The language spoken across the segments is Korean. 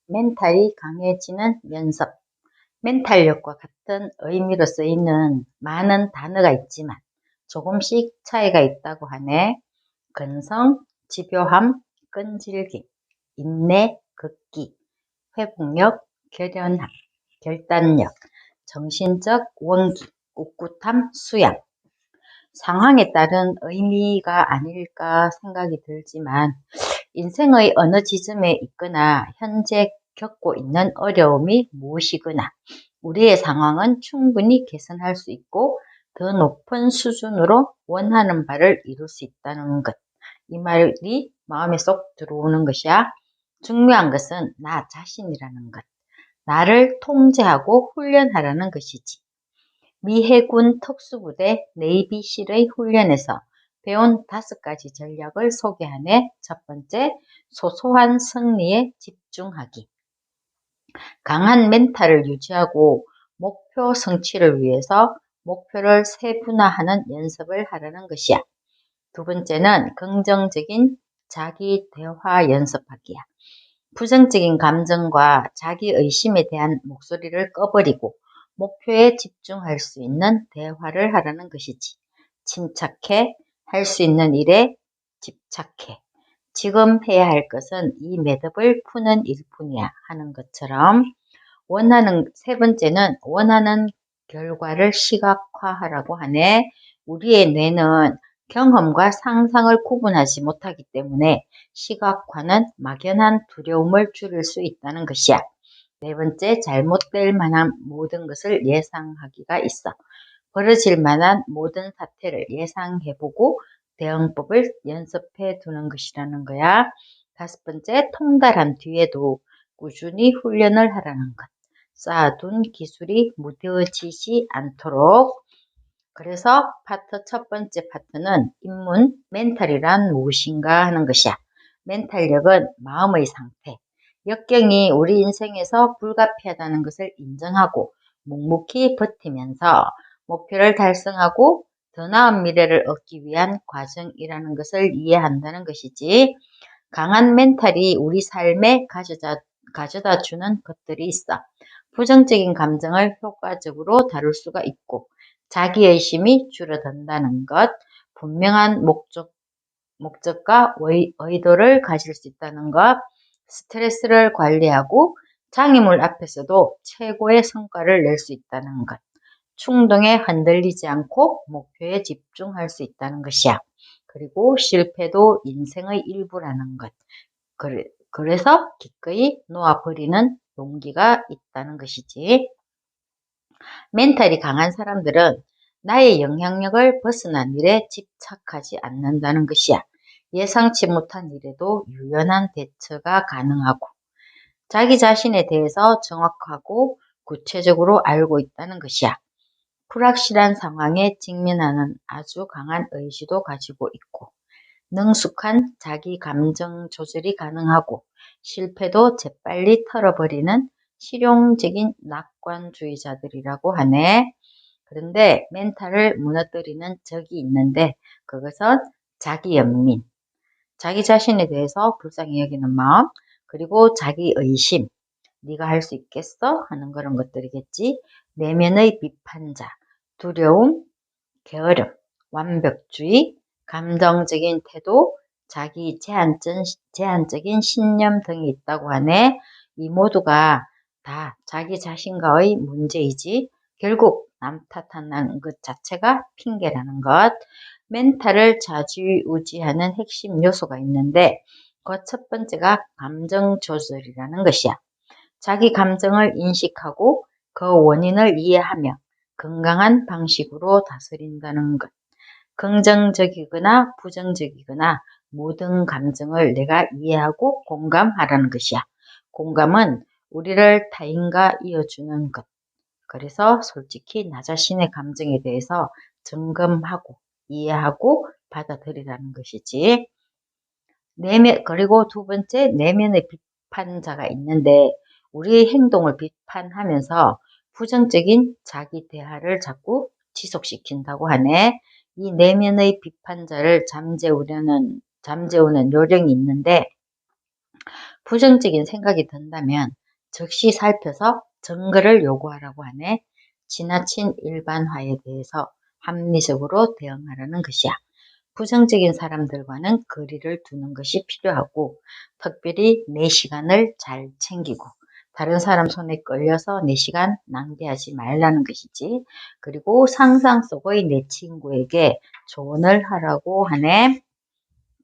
멘탈이 강해지는 연습. 멘탈력과 같은 의미로 쓰이는 많은 단어가 있지만 조금씩 차이가 있다고 하네. 근성, 집요함, 끈질김, 인내, 극기, 회복력, 결연함, 결단력, 정신적 원기, 꿋꿋함, 수양. 상황에 따른 의미가 아닐까 생각이 들지만 인생의 어느 지점에 있거나 현재 겪고 있는 어려움이 무엇이거나 우리의 상황은 충분히 개선할 수 있고 더 높은 수준으로 원하는 바를 이룰 수 있다는 것. 이 말이 마음에 쏙 들어오는 것이야. 중요한 것은 나 자신이라는 것. 나를 통제하고 훈련하라는 것이지. 미 해군 특수부대 네이비실의 훈련에서 배운 5가지 전략을 소개하네. 첫 번째, 소소한 승리에 집중하기. 강한 멘탈을 유지하고 목표 성취를 위해서 목표를 세분화하는 연습을 하라는 것이야. 두 번째는 긍정적인 자기 대화 연습하기야. 부정적인 감정과 자기 의심에 대한 목소리를 꺼버리고 목표에 집중할 수 있는 대화를 하라는 것이지. 침착해, 할 수 있는 일에 집착해. 지금 해야 할 것은 이 매듭을 푸는 일뿐이야 하는 것처럼 세 번째는 원하는 결과를 시각화하라고 하네. 우리의 뇌는 경험과 상상을 구분하지 못하기 때문에 시각화는 막연한 두려움을 줄일 수 있다는 것이야. 네 번째, 잘못될 만한 모든 것을 예상하기가 있어. 벌어질 만한 모든 사태를 예상해보고 대응법을 연습해 두는 것이라는 거야. 다섯 번째, 통달한 뒤에도 꾸준히 훈련을 하라는 것. 쌓아둔 기술이 무뎌지지 않도록. 그래서 첫 번째 파트는 입문, 멘탈이란 무엇인가 하는 것이야. 멘탈력은 마음의 상태, 역경이 우리 인생에서 불가피하다는 것을 인정하고 묵묵히 버티면서 목표를 달성하고 더 나은 미래를 얻기 위한 과정이라는 것을 이해한다는 것이지. 강한 멘탈이 우리 삶에 가져다 주는 것들이 있어. 부정적인 감정을 효과적으로 다룰 수가 있고 자기의심이 줄어든다는 것, 분명한 목적과 의도를 가질 수 있다는 것, 스트레스를 관리하고 장애물 앞에서도 최고의 성과를 낼 수 있다는 것, 충동에 흔들리지 않고 목표에 집중할 수 있다는 것이야. 그리고 실패도 인생의 일부라는 것. 그래서 기꺼이 놓아버리는 용기가 있다는 것이지. 멘탈이 강한 사람들은 나의 영향력을 벗어난 일에 집착하지 않는다는 것이야. 예상치 못한 일에도 유연한 대처가 가능하고 자기 자신에 대해서 정확하고 구체적으로 알고 있다는 것이야. 불확실한 상황에 직면하는 아주 강한 의지도 가지고 있고 능숙한 자기 감정 조절이 가능하고 실패도 재빨리 털어버리는 실용적인 낙관주의자들이라고 하네. 그런데 멘탈을 무너뜨리는 적이 있는데 그것은 자기 연민, 자기 자신에 대해서 불쌍히 여기는 마음, 그리고 자기 의심, 네가 할 수 있겠어? 하는 그런 것들이겠지. 내면의 비판자, 두려움, 게으름, 완벽주의, 감정적인 태도, 자기 제한적인 신념 등이 있다고 하네. 이 모두가 다 자기 자신과의 문제이지 결국 남 탓하는 것 자체가 핑계라는 것. 멘탈을 좌지우지하는 핵심 요소가 있는데 그 첫 번째가 감정 조절이라는 것이야. 자기 감정을 인식하고 그 원인을 이해하며 건강한 방식으로 다스린다는 것. 긍정적이거나 부정적이거나 모든 감정을 내가 이해하고 공감하라는 것이야. 공감은 우리를 타인과 이어주는 것. 그래서 솔직히 나 자신의 감정에 대해서 점검하고 이해하고 받아들이라는 것이지. 그리고 두 번째, 내면의 비판자가 있는데 우리의 행동을 비판하면서 부정적인 자기 대화를 자꾸 지속시킨다고 하네. 이 내면의 비판자를 잠재우는 요령이 있는데 부정적인 생각이 든다면 즉시 살펴서 증거를 요구하라고 하네. 지나친 일반화에 대해서 합리적으로 대응하라는 것이야. 부정적인 사람들과는 거리를 두는 것이 필요하고, 특별히 내 시간을 잘 챙기고 다른 사람 손에 끌려서 내 시간 낭비하지 말라는 것이지. 그리고 상상 속의 내 친구에게 조언을 하라고 하네.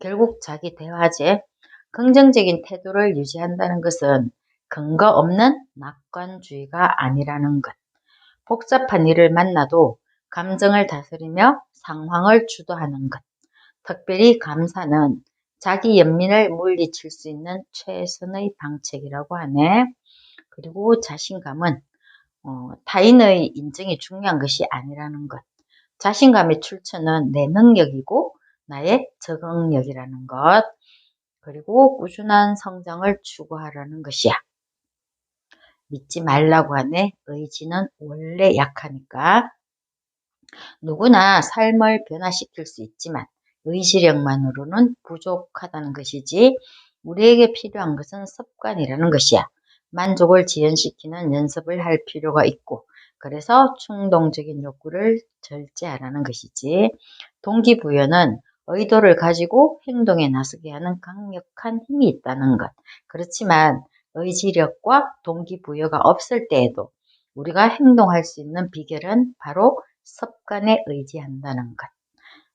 결국 자기 대화제, 긍정적인 태도를 유지한다는 것은 근거 없는 낙관주의가 아니라는 것. 복잡한 일을 만나도 감정을 다스리며 상황을 주도하는 것. 특별히 감사는 자기 연민을 물리칠 수 있는 최선의 방책이라고 하네. 그리고 자신감은 타인의 인정이 중요한 것이 아니라는 것. 자신감의 출처는 내 능력이고 나의 적응력이라는 것. 그리고 꾸준한 성장을 추구하라는 것이야. 믿지 말라고 하네. 의지는 원래 약하니까. 누구나 삶을 변화시킬 수 있지만 의지력만으로는 부족하다는 것이지. 우리에게 필요한 것은 습관이라는 것이야. 만족을 지연시키는 연습을 할 필요가 있고, 그래서 충동적인 욕구를 절제하라는 것이지. 동기부여는 의도를 가지고 행동에 나서게 하는 강력한 힘이 있다는 것. 그렇지만 의지력과 동기부여가 없을 때에도 우리가 행동할 수 있는 비결은 바로 습관에 의지한다는 것.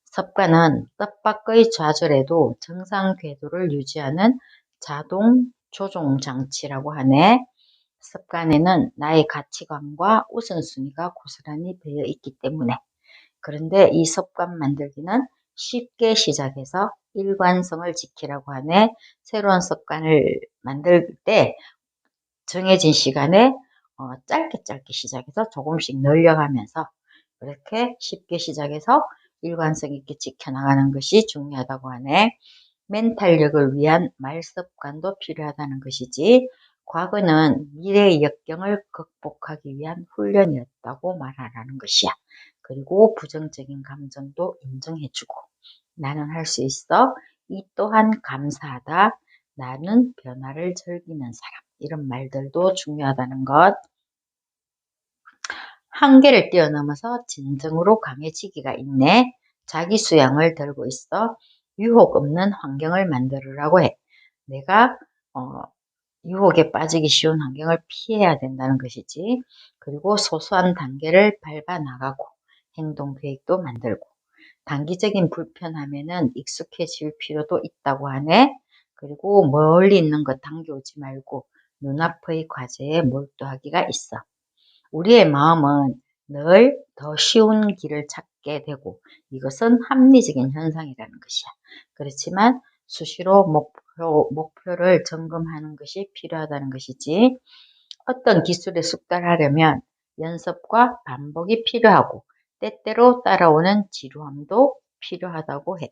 습관은 뜻밖의 좌절에도 정상 궤도를 유지하는 자동 조종 장치라고 하네. 습관에는 나의 가치관과 우선순위가 고스란히 되어 있기 때문에. 그런데 이 습관 만들기는 쉽게 시작해서 일관성을 지키라고 하네. 새로운 습관을 만들 때 정해진 시간에 짧게 시작해서 조금씩 늘려가면서 그렇게 쉽게 시작해서 일관성 있게 지켜나가는 것이 중요하다고 하네. 멘탈력을 위한 말습관도 필요하다는 것이지. 과거는 미래의 역경을 극복하기 위한 훈련이었다고 말하라는 것이야. 그리고 부정적인 감정도 인정해주고, 나는 할 수 있어. 이 또한 감사하다. 나는 변화를 즐기는 사람. 이런 말들도 중요하다는 것. 한계를 뛰어넘어서 진정으로 강해지기가 있네. 자기 수양을 들고 있어. 유혹 없는 환경을 만들으라고 해. 내가 유혹에 빠지기 쉬운 환경을 피해야 된다는 것이지. 그리고 소소한 단계를 밟아 나가고 행동 계획도 만들고, 단기적인 불편함에는 익숙해질 필요도 있다고 하네. 그리고 멀리 있는 것 당겨오지 말고 눈앞의 과제에 몰두하기가 있어. 우리의 마음은 늘 더 쉬운 길을 찾게 되고, 이것은 합리적인 현상이라는 것이야. 그렇지만 수시로 목표를 점검하는 것이 필요하다는 것이지. 어떤 기술에 숙달하려면 연습과 반복이 필요하고, 때때로 따라오는 지루함도 필요하다고 해.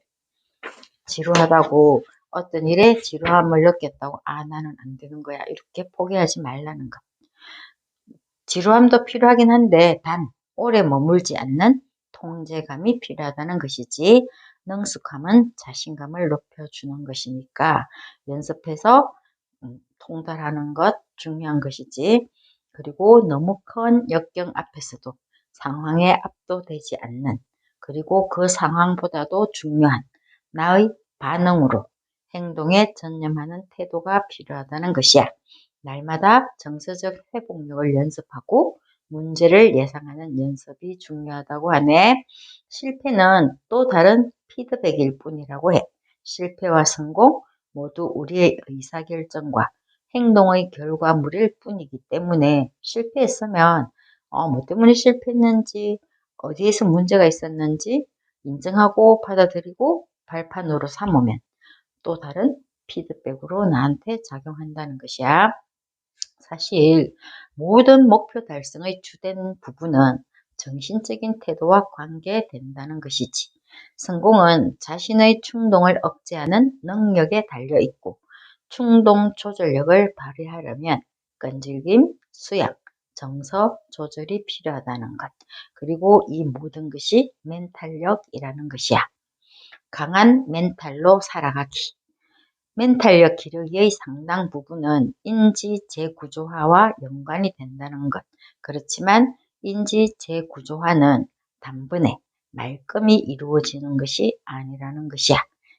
지루하다고, 어떤 일에 지루함을 느꼈다고 나는 안 되는 거야 이렇게 포기하지 말라는 것. 지루함도 필요하긴 한데 단 오래 머물지 않는 통제감이 필요하다는 것이지. 능숙함은 자신감을 높여주는 것이니까 연습해서 통달하는 것 중요한 것이지. 그리고 너무 큰 역경 앞에서도 상황에 압도되지 않는, 그리고 그 상황보다도 중요한 나의 반응으로 행동에 전념하는 태도가 필요하다는 것이야. 날마다 정서적 회복력을 연습하고 문제를 예상하는 연습이 중요하다고 하네. 실패는 또 다른 피드백일 뿐이라고 해. 실패와 성공 모두 우리의 의사결정과 행동의 결과물일 뿐이기 때문에, 실패했으면 뭐 때문에 실패했는지, 어디에서 문제가 있었는지 인정하고 받아들이고 발판으로 삼으면 또 다른 피드백으로 나한테 작용한다는 것이야. 사실 모든 목표 달성의 주된 부분은 정신적인 태도와 관계된다는 것이지. 성공은 자신의 충동을 억제하는 능력에 달려 있고, 충동 조절력을 발휘하려면 끈질김, 수양, 정서 조절이 필요하다는 것. 그리고 이 모든 것이 멘탈력이라는 것이야. 강한 멘탈로 살아가기. 멘탈력 기르기의 상당 부분은 인지 재구조화와 연관이 된다는 것. 그렇지만 인지 재구조화는 단번에 말끔히 이루어지는 것이 아니라는 것이야.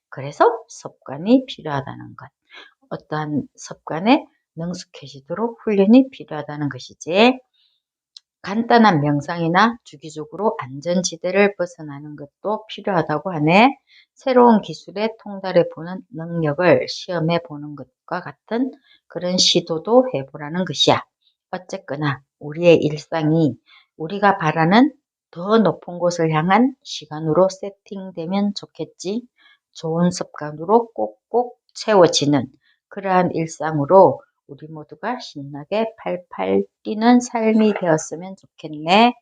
그래서 습관이 필요하다는 것. 어떠한 습관에 능숙해지도록 훈련이 필요하다는 것이지. 간단한 명상이나 주기적으로 안전지대를 벗어나는 것도 필요하다고 하네. 새로운 기술에 통달해 보는 능력을 시험해 보는 것과 같은 그런 시도도 해보라는 것이야. 어쨌거나 우리의 일상이 우리가 바라는 더 높은 곳을 향한 시간으로 세팅되면 좋겠지. 좋은 습관으로 꼭꼭 채워지는 그러한 일상으로 우리 모두가 신나게 팔팔 뛰는 삶이 되었으면 좋겠네.